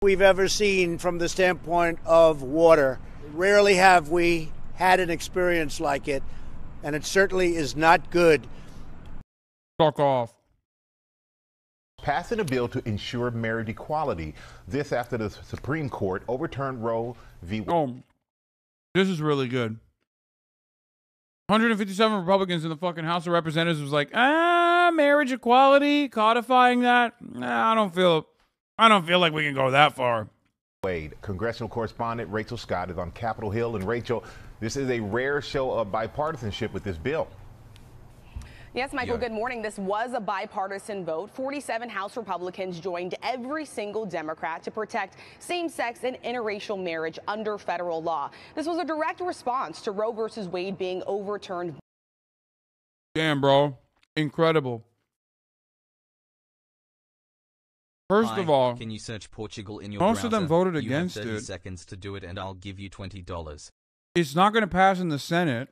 we've ever seen from the standpoint of water. Rarely have we had an experience like it, and it certainly is not good. Fuck off. Passing a bill to ensure marriage equality. This after the Supreme Court overturned Roe v. Wade. Oh, this is really good. 157 Republicans in the fucking House of Representatives was like, marriage equality, codifying that. I don't feel like we can go that far. Wade. Congressional correspondent Rachel Scott is on Capitol Hill. And Rachel, this is a rare show of bipartisanship with this bill. Yes, Michael, good morning. This was a bipartisan vote. 47 House Republicans joined every single Democrat to protect same-sex and interracial marriage under federal law. This was a direct response to Roe versus Wade being overturned. Damn, bro. Incredible. First of all, can you search Portugal in your most browser? of them voted You against have 30 it. seconds to do it, and I'll give you $20. It's not going to pass in the Senate.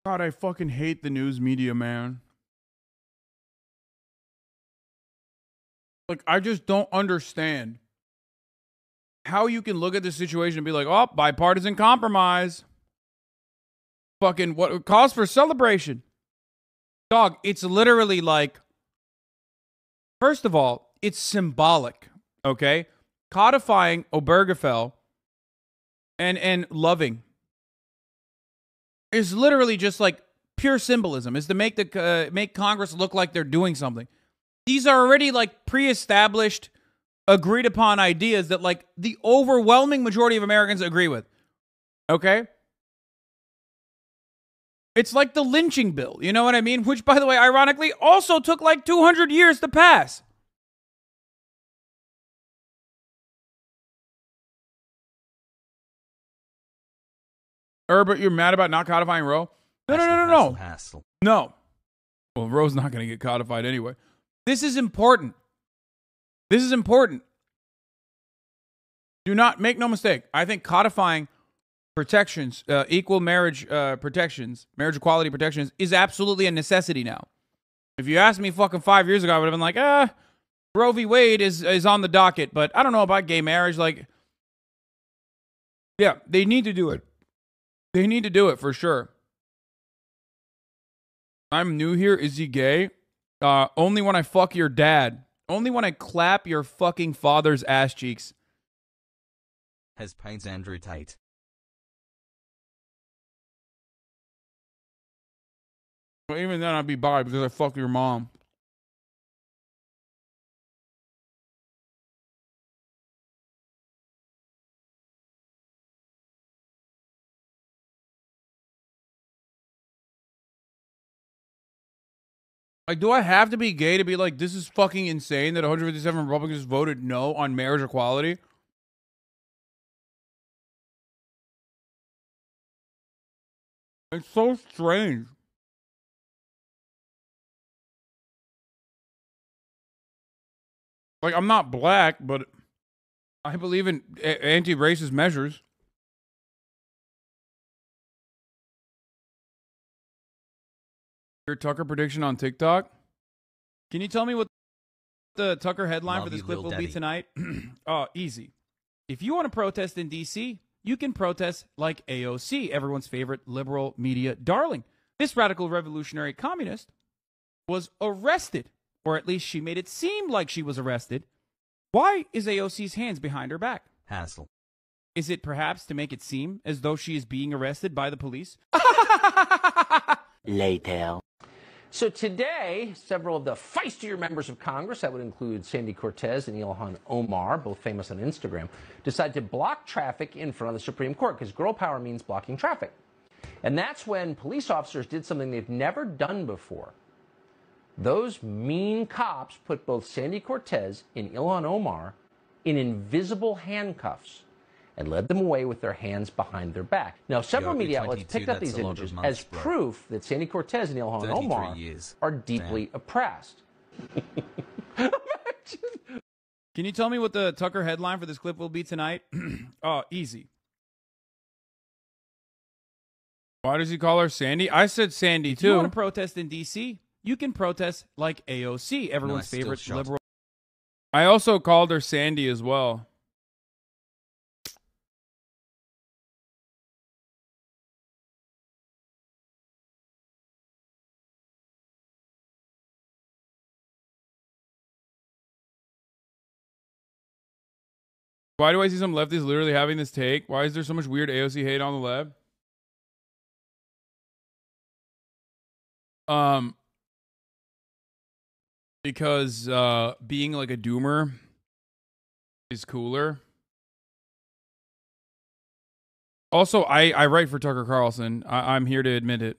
God, I fucking hate the news media, man. Like, I just don't understand how you can look at this situation and be like, oh, bipartisan compromise. Fucking what cause for celebration. Dog, it's literally like, first of all, it's symbolic, okay? Codifying Obergefell and loving is literally just like pure symbolism, is to make make Congress look like they're doing something. These are already like pre-established, agreed upon ideas that like the overwhelming majority of Americans agree with. Okay? It's like the lynching bill, you know what I mean? Which, by the way, ironically, also took like 200 years to pass. Herbert, you're mad about not codifying Roe? No. No. Well, Roe's not going to get codified anyway. This is important. This is important. Do not make no mistake. I think codifying protections, equal marriage protections, marriage equality protections is absolutely a necessity now. If you asked me fucking 5 years ago, I would have been like, Roe v. Wade is on the docket, but I don't know about gay marriage. Like, yeah, they need to do it. They need to do it for sure. I'm new here. Is he gay? Only when I fuck your dad. Only when I clap your fucking father's ass cheeks. Has pains Andrew Tate. Well, even then I'd be bi because I fuck your mom. Like, do I have to be gay to be like, this is fucking insane that 157 Republicans voted no on marriage equality? It's so strange. Like, I'm not black, but I believe in anti-racist measures. Your Tucker prediction on TikTok? Can you tell me what the Tucker headline for this clip will be tonight? Oh, easy. If you want to protest in D.C., you can protest like AOC, everyone's favorite liberal media darling. This radical revolutionary communist was arrested, or at least she made it seem like she was arrested. Why is AOC's hands behind her back? Hassle. Is it perhaps to make it seem as though she is being arrested by the police? Later. So today, several of the feistier members of Congress, that would include Sandy Cortez and Ilhan Omar, both famous on Instagram, decided to block traffic in front of the Supreme Court because girl power means blocking traffic. And that's when police officers did something they've never done before. Those mean cops put both Sandy Cortez and Ilhan Omar in invisible handcuffs and led them away with their hands behind their back. Now, several media outlets picked up these images as proof that Sandy Cortez and Ilhan Omar are deeply oppressed. Can you tell me what the Tucker headline for this clip will be tonight? Oh, easy. Why does he call her Sandy? I said Sandy, too. If you want to protest in D.C., you can protest like AOC, everyone's favorite liberal. I also called her Sandy as well. Why do I see some lefties literally having this take? Why is there so much weird AOC hate on the lab? Because being like a doomer is cooler. Also, I write for Tucker Carlson. I'm here to admit it.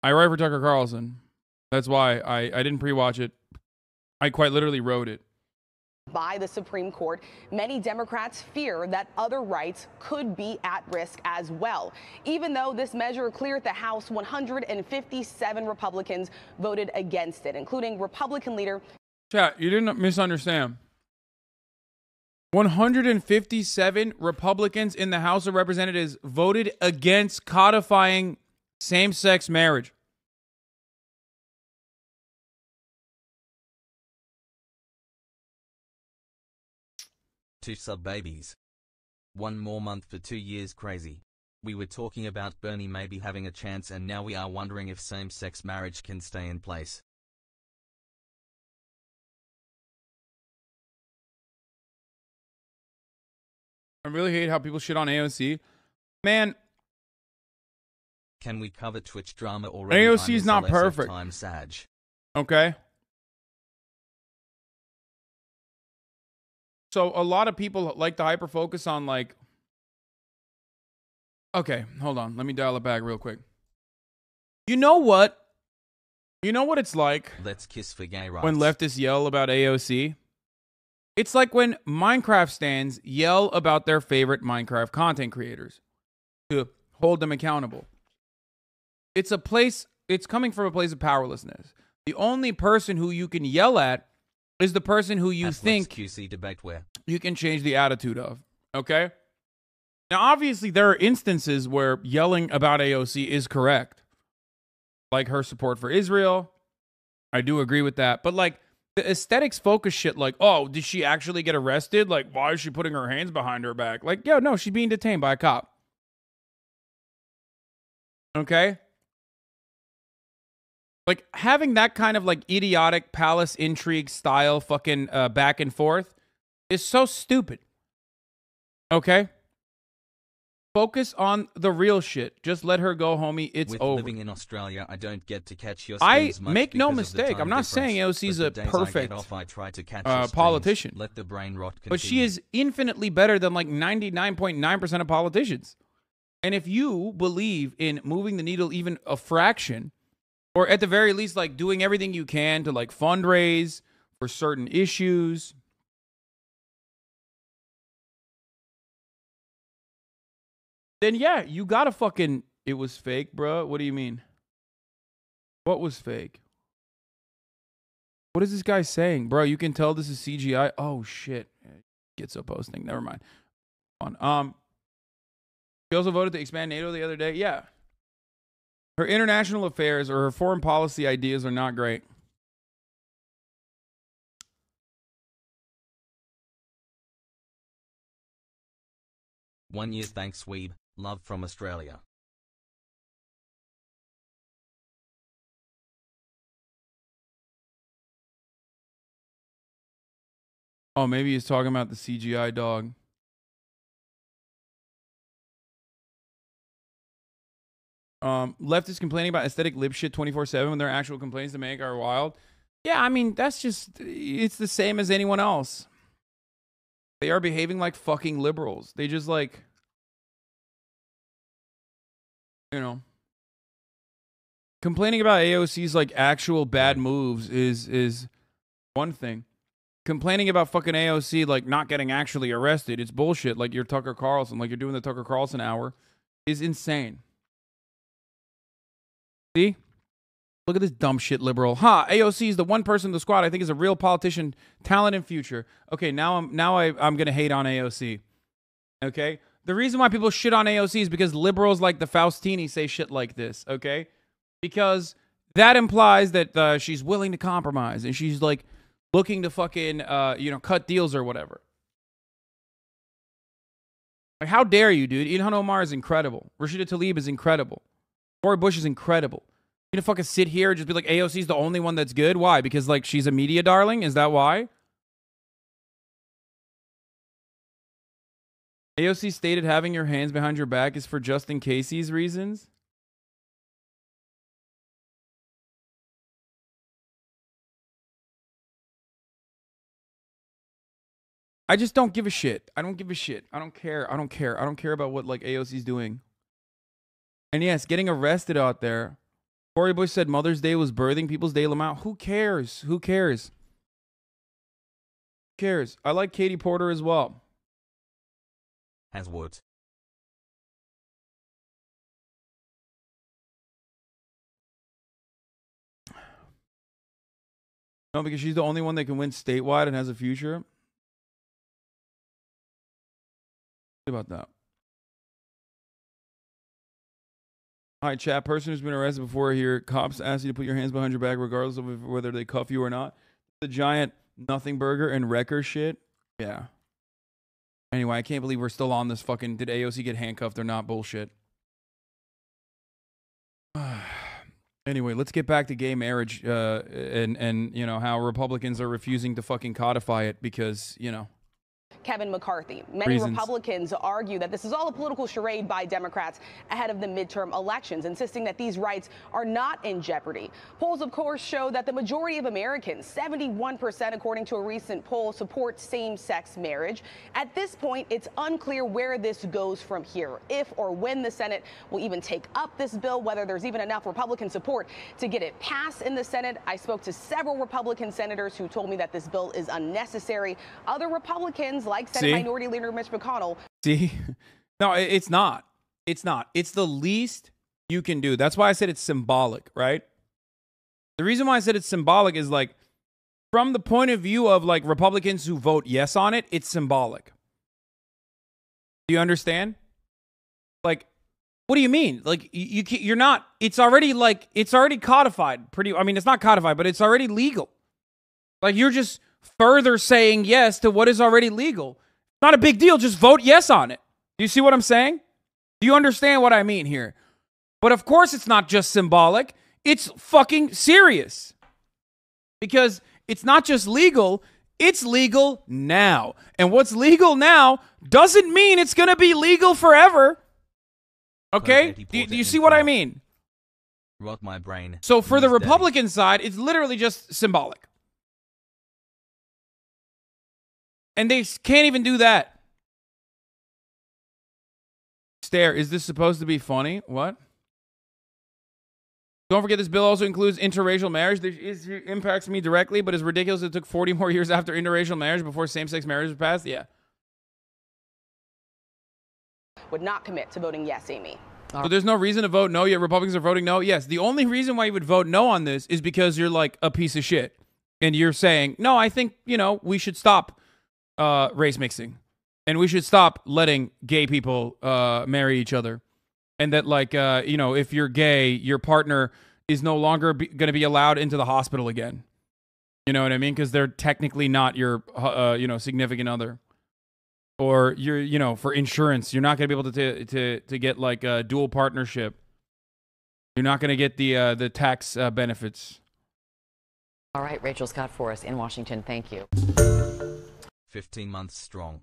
I write for Tucker Carlson. That's why I didn't pre-watch it. I quite literally wrote it. By the Supreme Court, many Democrats fear that other rights could be at risk as well. Even though this measure cleared the House, 157 Republicans voted against it, including Republican leader. Chat, you didn't misunderstand. 157 Republicans in the House of Representatives voted against codifying same-sex marriage. Two sub-babies. 1 more month for 2 years crazy. We were talking about Bernie maybe having a chance and now we are wondering if same-sex marriage can stay in place. I really hate how people shit on AOC. Man. Can we cover Twitch drama already? AOC is not perfect. Time Sag. Okay. So a lot of people like to hyper focus on like. Okay, hold on. Let me dial it back real quick. You know what? You know what it's like? Let's kiss for gay rights. When leftists yell about AOC? It's like when Minecraft stands yell about their favorite Minecraft content creators to hold them accountable. It's coming from a place of powerlessness. The only person who you can yell at is the person who you think QC debate where you can change the attitude of. Okay? Now, obviously, there are instances where yelling about AOC is correct. Like her support for Israel. I do agree with that. But like the aesthetics focus shit, like, oh, did she actually get arrested? Like, why is she putting her hands behind her back? Like, yo, no, she's being detained by a cop. Okay? Like, having that kind of, like, idiotic palace intrigue style fucking back and forth is so stupid. Okay? Focus on the real shit. Just let her go, homie. It's With over. Living in Australia, I don't get to catch your I much make no because of the mistake. time I'm not saying difference, AOC's but a the days I perfect get off, I try to catch your politician. Let the brain rot continue. But she is infinitely better than like 99.9% of politicians. And if you believe in moving the needle even a fraction, or at the very least, like doing everything you can to like fundraise for certain issues, then yeah, you gotta fucking, it was fake, bro. What do you mean? What was fake? What is this guy saying? Bro, you can tell this is CGI. Oh shit. Gets a posting. Never mind. She also voted to expand NATO the other day. Yeah. Her international affairs or her foreign policy ideas are not great. One year thanks Weeb. Love from Australia. Oh, maybe he's talking about the CGI dog. Leftists complaining about aesthetic lip shit 24/7 when their actual complaints to make are wild. Yeah, I mean, that's just, it's the same as anyone else. They are behaving like fucking liberals. They just like, you know, complaining about AOC's like actual bad moves is one thing. Complaining about fucking AOC like not getting actually arrested, it's bullshit. Like you're Tucker Carlson, like you're doing the Tucker Carlson hour, is insane. See? Look at this dumb shit liberal. AOC is the one person in the squad I think is a real politician, talent and future. Okay, now I'm gonna hate on AOC. Okay? The reason why people shit on AOC is because liberals like the Faustini say shit like this, okay? Because that implies that she's willing to compromise and she's like looking to fucking, cut deals or whatever. Like, how dare you, dude? Ilhan Omar is incredible. Rashida Tlaib is incredible. Cori Bush is incredible. You gonna fucking sit here and just be like, AOC's the only one that's good? Why? Because, like, she's a media darling? Is that why? AOC stated having your hands behind your back is for just in casey's reasons. I just don't give a shit. I don't give a shit. I don't care. I don't care. I don't care about what, like, AOC's doing. And yes, getting arrested out there. Cori Bush said Mother's Day was birthing people's day Lamau. Who cares? Who cares? Who cares? I like Katie Porter as well. As what? No, because she's the only one that can win statewide and has a future. What about that? All right, chat. Person who's been arrested before here. Cops ask you to put your hands behind your back regardless of whether they cuff you or not. The giant nothing burger and wrecker shit. Yeah. Anyway, I can't believe we're still on this fucking did AOC get handcuffed or not bullshit. Anyway, let's get back to gay marriage and you know how Republicans are refusing to fucking codify it because, you know, Kevin McCarthy. Many reasons. Republicans argue that this is all a political charade by Democrats ahead of the midterm elections, insisting that these rights are not in jeopardy. Polls, of course, show that the majority of Americans, 71%, according to a recent poll, support same-sex marriage. At this point, it's unclear where this goes from here, if or when the Senate will even take up this bill, whether there's even enough Republican support to get it passed in the Senate. I spoke to several Republican senators who told me that this bill is unnecessary. Other Republicans, like Senate Minority Leader Mitch McConnell. See? No, it's not. It's not. It's the least you can do. That's why I said it's symbolic, right? The reason why I said it's symbolic is, like, from the point of view of, like, Republicans who vote yes on it, it's symbolic. Do you understand? Like, what do you mean? Like, you're not, it's already, like, it's already codified. I mean, it's not codified, but it's already legal. Like, you're just further saying yes to what is already legal. Not a big deal. Just vote yes on it. Do you see what I'm saying? Do you understand what I mean here? But of course it's not just symbolic. It's fucking serious. Because it's not just legal, it's legal now. And what's legal now doesn't mean it's going to be legal forever. Okay? Do you see what I mean? Rot my brain. So for the Republican side, it's literally just symbolic. And they can't even do that. Stare, is this supposed to be funny? What? Don't forget this bill also includes interracial marriage. This impacts me directly, but it's ridiculous it took 40 more years after interracial marriage before same-sex marriage was passed. Yeah. Would not commit to voting yes, Amy. So there's no reason to vote no, yet Republicans are voting no? Yes. The only reason why you would vote no on this is because you're like a piece of shit. And you're saying, no, I think, you know, we should stop race mixing, and we should stop letting gay people marry each other, and that, like, you know, if you're gay, your partner is no longer going to be allowed into the hospital again. You know what I mean? Because they're technically not your, you know, significant other, or you're, you know, for insurance, you're not going to be able to get like a dual partnership. You're not going to get the tax benefits. All right, Rachel Scott for us in Washington. Thank you. 15 months strong.